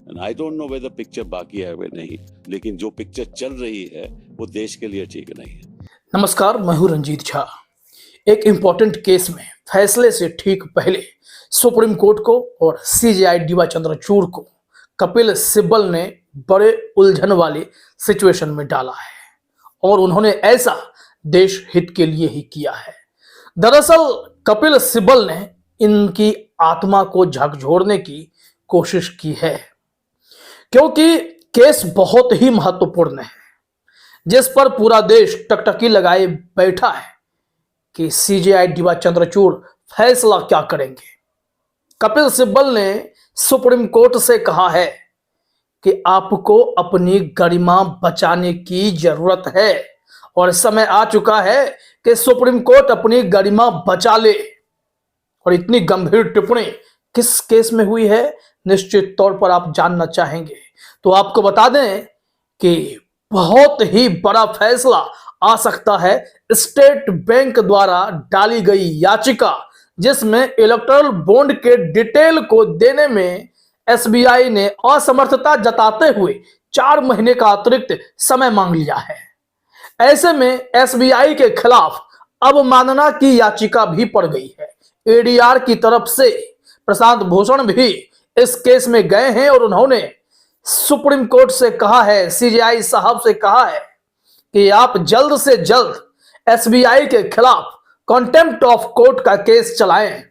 And I don't know whether picture बाकी है वे नहीं, लेकिन जो पिक्चर चल रही है वो देश के लिए ठीक नहीं है। नमस्कार, मैं हूं रंजीत झा। एक इंपॉर्टेंट केस में फैसले से ठीक पहले सुप्रीम कोर्ट को और सीजेआई डीवाई चंद्रचूड़ को कपिल सिब्बल ने बड़े उलझन वाली सिचुएशन में डाला है और उन्होंने ऐसा देश हित के लिए ही किया है। दरअसल कपिल सिब्बल ने इनकी आत्मा को झकझोरने की कोशिश की है, क्योंकि केस बहुत ही महत्वपूर्ण है जिस पर पूरा देश टकटकी लगाए बैठा है कि सीजेआई डीवाई चंद्रचूड़ फैसला क्या करेंगे। कपिल सिब्बल ने सुप्रीम कोर्ट से कहा है कि आपको अपनी गरिमा बचाने की जरूरत है और समय आ चुका है कि सुप्रीम कोर्ट अपनी गरिमा बचा ले। और इतनी गंभीर टिप्पणी किस केस में हुई है, निश्चित तौर पर आप जानना चाहेंगे। तो आपको बता दें कि बहुत ही बड़ा फैसला आ सकता है स्टेट बैंक द्वारा डाली गई याचिका, जिसमें इलेक्टोरल बॉन्ड के डिटेल को देने में एसबीआई ने असमर्थता जताते हुए 4 महीने का अतिरिक्त समय मांग लिया है। ऐसे में एसबीआई के खिलाफ अवमानना की याचिका भी पड़ गई है। एडीआर की तरफ से प्रशांत भूषण भी इस केस में गए हैं और उन्होंने सुप्रीम कोर्ट से कहा है, सीजेआई साहब से कहा है कि आप जल्द से जल्द एसबीआई के खिलाफ कंटेम्प्ट ऑफ कोर्ट का केस चलाएं।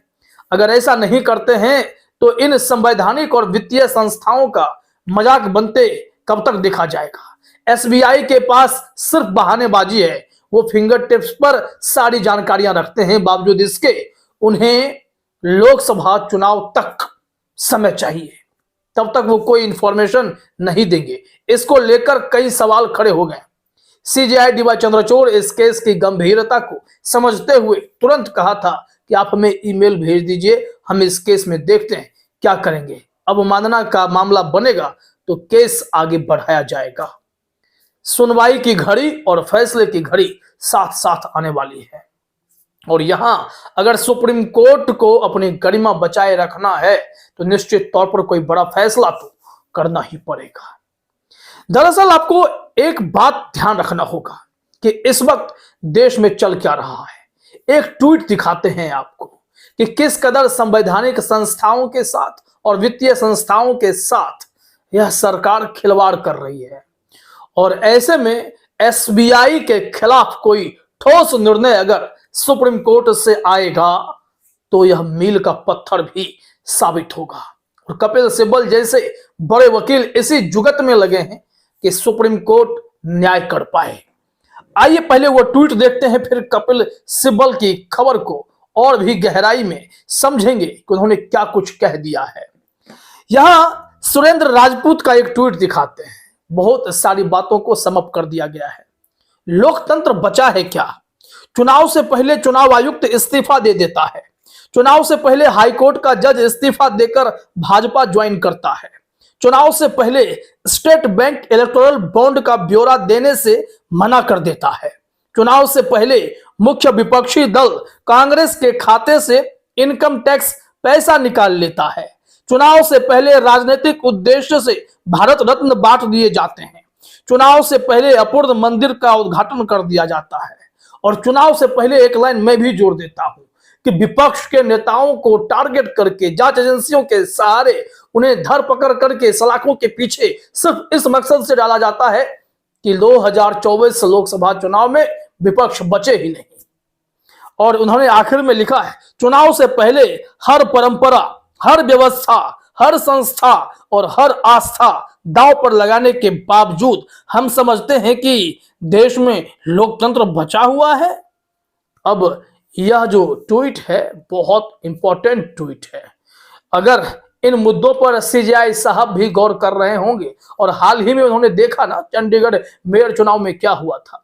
अगर ऐसा नहीं करते हैं तो इन संवैधानिक और वित्तीय संस्थाओं का मजाक बनते कब तक देखा जाएगा। एसबीआई के पास सिर्फ बहानेबाजी है, वो फिंगर टिप्स पर सारी जानकारियां रखते हैं, बावजूद इसके उन्हें लोकसभा चुनाव तक समय चाहिए, तब तक वो कोई इंफॉर्मेशन नहीं देंगे। इसको लेकर कई सवाल खड़े हो गए। सीजेआई डीवाई चंद्रचूड़ इस केस की गंभीरता को समझते हुए तुरंत कहा था कि आप हमें ईमेल भेज दीजिए, हम इस केस में देखते हैं क्या करेंगे। अवमानना का मामला बनेगा तो केस आगे बढ़ाया जाएगा। सुनवाई की घड़ी और फैसले की घड़ी साथ साथ आने वाली है और यहां अगर सुप्रीम कोर्ट को अपनी गरिमा बचाए रखना है तो निश्चित तौर पर कोई बड़ा फैसला तो करना ही पड़ेगा। दरअसल आपको एक बात ध्यान रखना होगा कि इस वक्त देश में चल क्या रहा है। एक ट्वीट दिखाते हैं आपको कि किस कदर संवैधानिक संस्थाओं के साथ और वित्तीय संस्थाओं के साथ यह सरकार खिलवाड़ कर रही है और ऐसे में एसबीआई के खिलाफ कोई ठोस निर्णय अगर सुप्रीम कोर्ट से आएगा तो यह मील का पत्थर भी साबित होगा। और कपिल सिब्बल जैसे बड़े वकील इसी जुगत में लगे हैं कि सुप्रीम कोर्ट न्याय कर पाए। आइए पहले वो ट्वीट देखते हैं, फिर कपिल सिब्बल की खबर को और भी गहराई में समझेंगे कि उन्होंने क्या कुछ कह दिया है। यहां सुरेंद्र राजपूत का एक ट्वीट दिखाते हैं, बहुत सारी बातों को समअप कर दिया गया है। लोकतंत्र बचा है क्या? चुनाव से पहले चुनाव आयुक्त इस्तीफा दे देता है, चुनाव से पहले हाईकोर्ट का जज इस्तीफा देकर भाजपा ज्वाइन करता है, चुनाव से पहले स्टेट बैंक इलेक्टोरल बॉन्ड का ब्यौरा देने से मना कर देता है, चुनाव से पहले मुख्य विपक्षी दल कांग्रेस के खाते से इनकम टैक्स पैसा निकाल लेता है, चुनाव से पहले राजनीतिक उद्देश्य से भारत रत्न बांट दिए जाते हैं, चुनाव से पहले अपूर्ण मंदिर का उद्घाटन कर दिया जाता है और चुनाव से पहले एक लाइन मैं भी जोड़ देता हूं कि विपक्ष के नेताओं को टारगेट करके जांच एजेंसियों के सहारे उन्हें धर पकड़ करके सलाखों के पीछे सिर्फ इस मकसद से डाला जाता है कि 2024 लोकसभा चुनाव में विपक्ष बचे ही नहीं। और उन्होंने आखिर में लिखा है, चुनाव से पहले हर परंपरा, हर व्यवस्था, हर संस्था और हर आस्था दांव पर लगाने के बावजूद हम समझते हैं कि देश में लोकतंत्र बचा हुआ है। अब यह जो ट्वीट है बहुत इंपॉर्टेंट ट्वीट है। अगर इन मुद्दों पर सीजेआई साहब भी गौर कर रहे होंगे और हाल ही में उन्होंने देखा ना चंडीगढ़ मेयर चुनाव में क्या हुआ था,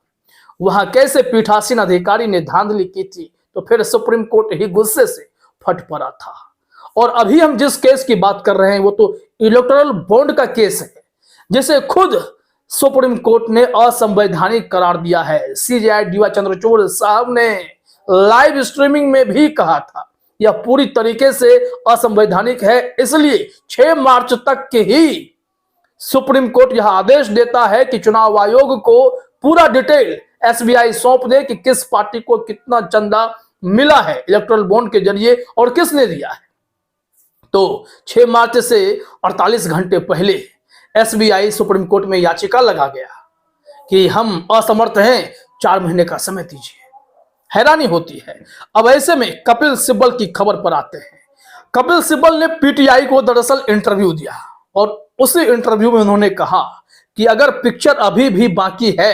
वहां कैसे पीठासीन अधिकारी ने धांधली की थी, तो फिर सुप्रीम कोर्ट ही गुस्से से फट पड़ा था। और अभी हम जिस केस की बात कर रहे हैं वो तो इलेक्टोरल बॉन्ड का केस है, जिसे खुद सुप्रीम कोर्ट ने असंवैधानिक करार दिया है। सीजेआई डीवाई चंद्रचूड़ साहब ने लाइव स्ट्रीमिंग में भी कहा था यह पूरी तरीके से असंवैधानिक है, इसलिए 6 मार्च तक के ही सुप्रीम कोर्ट यह आदेश देता है कि चुनाव आयोग को पूरा डिटेल एसबीआई सौंप दे कि किस पार्टी को कितना चंदा मिला है इलेक्टोरल बॉन्ड के जरिए और किसने दिया है। तो 6 मार्च से 48 घंटे पहले एसबीआई सुप्रीम कोर्ट में याचिका लगा गया कि हम असमर्थ हैं, 4 महीने का समय दीजिए। हैरानी होती है। अब ऐसे में कपिल सिब्बल की खबर पर आते हैं। कपिल सिब्बल ने पीटीआई को दरअसल इंटरव्यू दिया और उसी इंटरव्यू में उन्होंने कहा कि अगर पिक्चर अभी भी बाकी है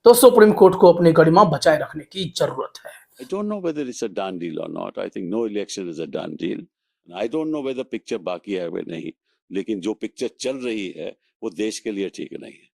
तो सुप्रीम कोर्ट को अपनी गरिमा बचाए रखने की जरूरत है। I don't know whether it's a done deal or not. I think no election is a done deal. And I don't know whether picture बाकी है वे नहीं, लेकिन जो पिक्चर चल रही है वो देश के लिए ठीक नहीं है।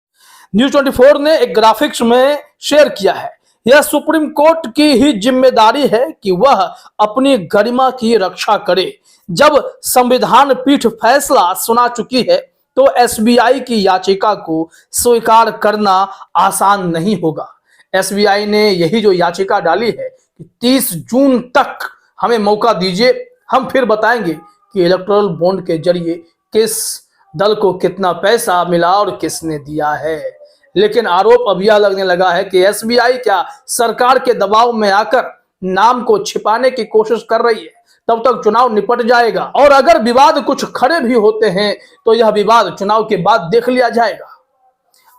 न्यूज 24 ने एक ग्राफिक्स में शेयर किया है। यह सुप्रीम कोर्ट की ही जिम्मेदारी है कि वह अपनी गरिमा की रक्षा करे। जब संविधान पीठ फैसला सुना चुकी है तो एसबीआई की याचिका को स्वीकार करना आसान नहीं होगा। एसबीआई ने यही जो याचिका डाली है कि 30 जून तक हमें मौका दीजिए, हम फिर बताएंगे कि इलेक्टोरल बॉन्ड के जरिए किस दल को कितना पैसा मिला और किसने दिया है। लेकिन आरोप अब यह लगने लगा है कि एसबीआई क्या सरकार के दबाव में आकर नाम को छिपाने की कोशिश कर रही है। तब तक चुनाव निपट जाएगा और अगर विवाद कुछ खड़े भी होते हैं तो यह विवाद चुनाव के बाद देख लिया जाएगा।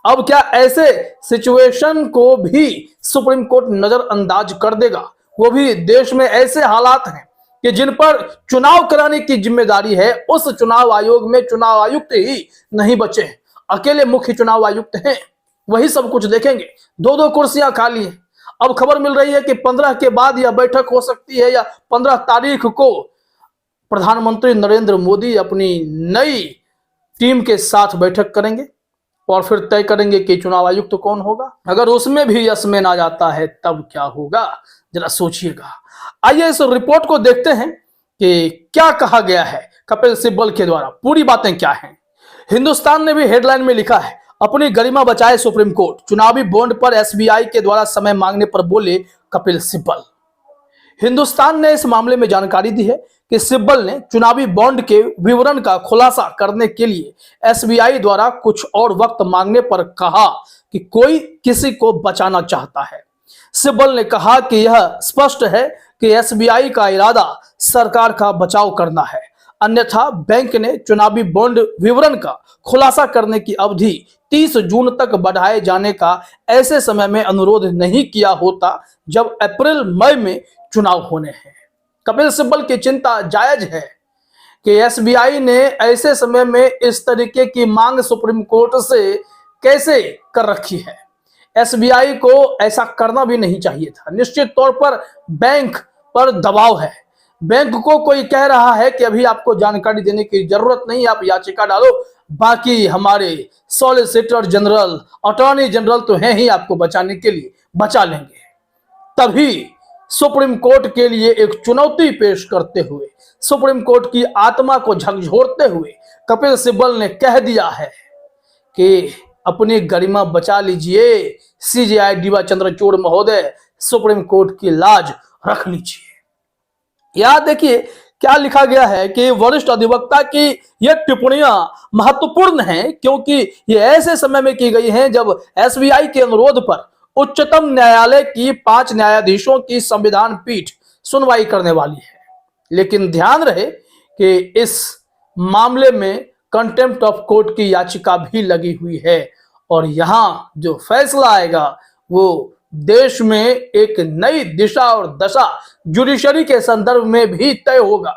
अब क्या ऐसे सिचुएशन को भी सुप्रीम कोर्ट नजरअंदाज कर देगा? वो भी देश में ऐसे हालात हैं कि जिन पर चुनाव कराने की जिम्मेदारी है उस चुनाव आयोग में चुनाव आयुक्त ही नहीं बचे हैं। अकेले मुख्य चुनाव आयुक्त हैं, वही सब कुछ देखेंगे। 2-2 कुर्सियां खाली हैं। अब खबर मिल रही है कि 15 के बाद यह बैठक हो सकती है या 15 तारीख को प्रधानमंत्री नरेंद्र मोदी अपनी नई टीम के साथ बैठक करेंगे और फिर तय करेंगे कि चुनाव आयुक्त तो कौन होगा। अगर उसमें भी यशमैन आ जाता है तब क्या होगा, जरा सोचिएगा। आइए इस रिपोर्ट को देखते हैं कि क्या कहा गया है कपिल सिब्बल के द्वारा, पूरी बातें क्या हैं। हिंदुस्तान ने भी हेडलाइन में लिखा है, अपनी गरिमा बचाए सुप्रीम कोर्ट, चुनावी बॉन्ड पर एसबीआई के द्वारा समय मांगने पर बोले कपिल सिब्बल। हिंदुस्तान ने इस मामले में जानकारी दी है कि सिब्बल ने चुनावी बॉन्ड के विवरण का खुलासा करने के लिए एसबीआई द्वारा कुछ और वक्त मांगने पर कहा कि कोई किसी को बचाना चाहता है। सिब्बल ने कहा कि यह स्पष्ट है कि एसबीआई का इरादा सरकार का बचाव करना है, अन्यथा बैंक ने चुनावी बॉन्ड विवरण का खुलासा करने की अवधि 30 जून तक बढ़ाए जाने का ऐसे समय में अनुरोध नहीं किया होता जब अप्रैल मई में चुनाव होने हैं। कपिल सिब्बल की चिंता जायज है कि एसबीआई ने ऐसे समय में इस तरीके की मांग सुप्रीम कोर्ट से कैसे कर रखी है। एसबीआई को ऐसा करना भी नहीं चाहिए था। निश्चित तौर पर बैंक पर दबाव है। बैंक को कोई कह रहा है कि अभी आपको जानकारी देने की जरूरत नहीं, आप याचिका डालो, बाकी हमारे सॉलिसिटर जनरल, अटॉर्नी जनरल तो हैं ही आपको बचाने के लिए, बचा लेंगे। तभी सुप्रीम कोर्ट के लिए एक चुनौती पेश करते हुए, सुप्रीम कोर्ट की आत्मा को झकझोरते हुए कपिल सिब्बल ने कह दिया है कि अपनी गरिमा बचा लीजिए, सीजेआई डीवाई चंद्रचूड़ महोदय, सुप्रीम कोर्ट की लाज रख लीजिए। याद देखिए क्या लिखा गया है कि वरिष्ठ अधिवक्ता की ये टिप्पणियां महत्वपूर्ण हैं क्योंकि ये ऐसे समय में की गई हैं जब एसबीआई के अनुरोध पर उच्चतम न्यायालय की 5 न्यायाधीशों की संविधान पीठ सुनवाई करने वाली है। लेकिन ध्यान रहे कि इस मामले में कंटेम्प्ट ऑफ कोर्ट की याचिका भी लगी हुई है और यहां जो फैसला आएगा वो देश में एक नई दिशा और दशा जुडिशरी के संदर्भ में भी तय होगा।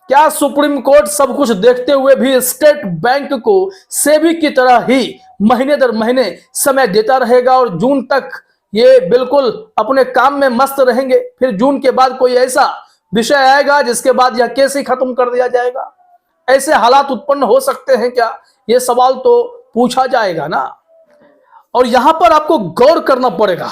क्या सुप्रीम कोर्ट सब कुछ देखते हुए भी स्टेट बैंक को सेबी की तरह ही महीने दर महीने समय देता रहेगा और जून तक ये बिल्कुल अपने काम में मस्त रहेंगे? फिर जून के बाद कोई ऐसा विषय आएगा जिसके बाद यह केस ही खत्म कर दिया जाएगा। ऐसे हालात उत्पन्न हो सकते हैं क्या? ये सवाल तो पूछा जाएगा ना। और यहां पर आपको गौर करना पड़ेगा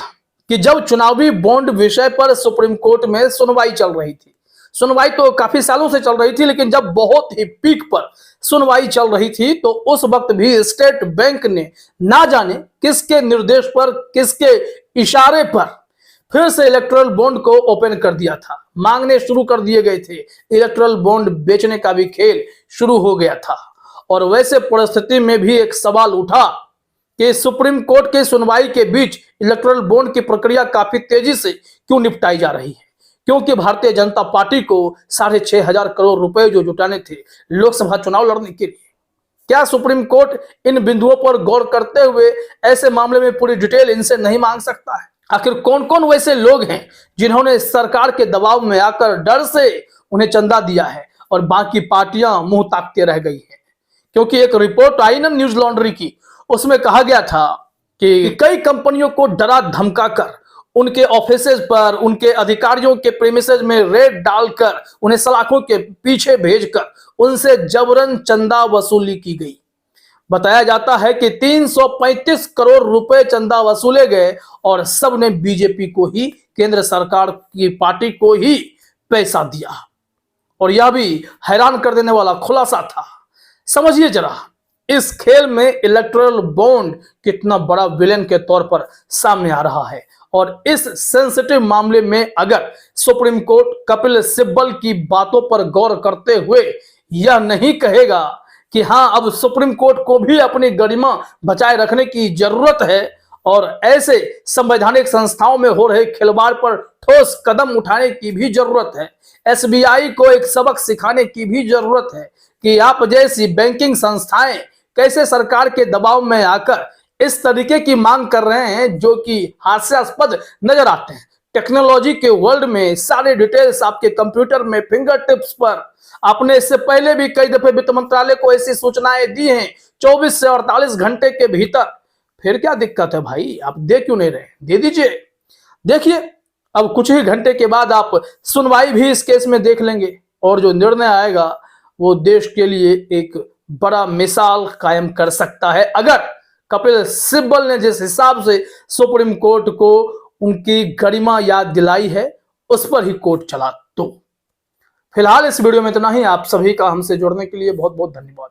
कि जब चुनावी बॉन्ड विषय पर सुप्रीम कोर्ट में सुनवाई चल रही थी, सुनवाई तो काफी सालों से चल रही थी, लेकिन जब बहुत ही पीक पर सुनवाई चल रही थी तो उस वक्त भी स्टेट बैंक ने ना जाने किसके निर्देश पर, किसके इशारे पर फिर से इलेक्टोरल बॉन्ड को ओपन कर दिया था। मांगने शुरू कर दिए गए थे, इलेक्टोरल बॉन्ड बेचने का भी खेल शुरू हो गया था और वैसे परिस्थिति में भी एक सवाल उठा कि सुप्रीम कोर्ट की सुनवाई के बीच इलेक्टोरल बॉन्ड की प्रक्रिया काफी तेजी से क्यों निपटाई जा रही है, क्योंकि भारतीय जनता पार्टी को 6,500 करोड़ रुपए जो जुटाने थे लोकसभा चुनाव लड़ने के लिए। क्या सुप्रीम कोर्ट इन बिंदुओं पर गौर करते हुए ऐसे मामले में पूरी डिटेल इनसे नहीं मांग सकता है? आखिर कौन कौन वैसे लोग हैं जिन्होंने सरकार के दबाव में आकर डर से उन्हें चंदा दिया है और बाकी पार्टियां मुंह ताकते रह गई हैं? क्योंकि एक रिपोर्ट आई ना न्यूज लॉन्ड्री की, उसमें कहा गया था कि कई कंपनियों को डरा धमकाकर उनके ऑफिसेज पर, उनके अधिकारियों के प्रेमिसेज में रेड डालकर, उन्हें सलाखों के पीछे भेजकर उनसे जबरन चंदा वसूली की गई। बताया जाता है कि 335 करोड़ रुपए चंदा वसूले गए और सबने बीजेपी को ही, केंद्र सरकार की पार्टी को ही पैसा दिया। और यह भी हैरान कर देने वाला खुलासा था। समझिए जरा, इस खेल में इलेक्टोरल बॉन्ड कितना बड़ा विलेन के तौर पर सामने आ रहा है। और इस सेंसिटिव मामले में अगर सुप्रीम कोर्ट कपिल सिब्बल की बातों पर गौर करते हुए यह नहीं कहेगा कि हां, अब सुप्रीम कोर्ट को भी अपनी गरिमा बचाए रखने की जरूरत है और ऐसे संवैधानिक संस्थाओं में हो रहे खिलवाड़ पर ठोस कदम उठाने की भी जरूरत है, एसबीआई को एक सबक सिखाने की भी जरूरत है कि आप जैसी बैंकिंग संस्थाएं कैसे सरकार के दबाव में आकर इस तरीके की मांग कर रहे हैं जो कि हास्यास्पद नजर आते हैं। टेक्नोलॉजी के वर्ल्ड में सारे डिटेल्स आपके कंप्यूटर में फिंगर टिप्स पर। आपने इससे पहले भी कई दफे वित्त मंत्रालय को ऐसी सूचनाएं दी हैं 24 से 48 घंटे के भीतर। फिर क्या दिक्कत है भाई, आप दे क्यों नहीं रहे? दे दीजिए। देखिए, अब कुछ ही घंटे के बाद आप सुनवाई भी इस केस में देख लेंगे और जो निर्णय आएगा वो देश के लिए एक बड़ा मिसाल कायम कर सकता है। अगर कपिल सिब्बल ने जिस हिसाब से सुप्रीम कोर्ट को उनकी गरिमा याद दिलाई है उस पर ही कोर्ट चला तो। फिलहाल इस वीडियो में इतना ही। आप सभी का हमसे जुड़ने के लिए बहुत बहुत धन्यवाद।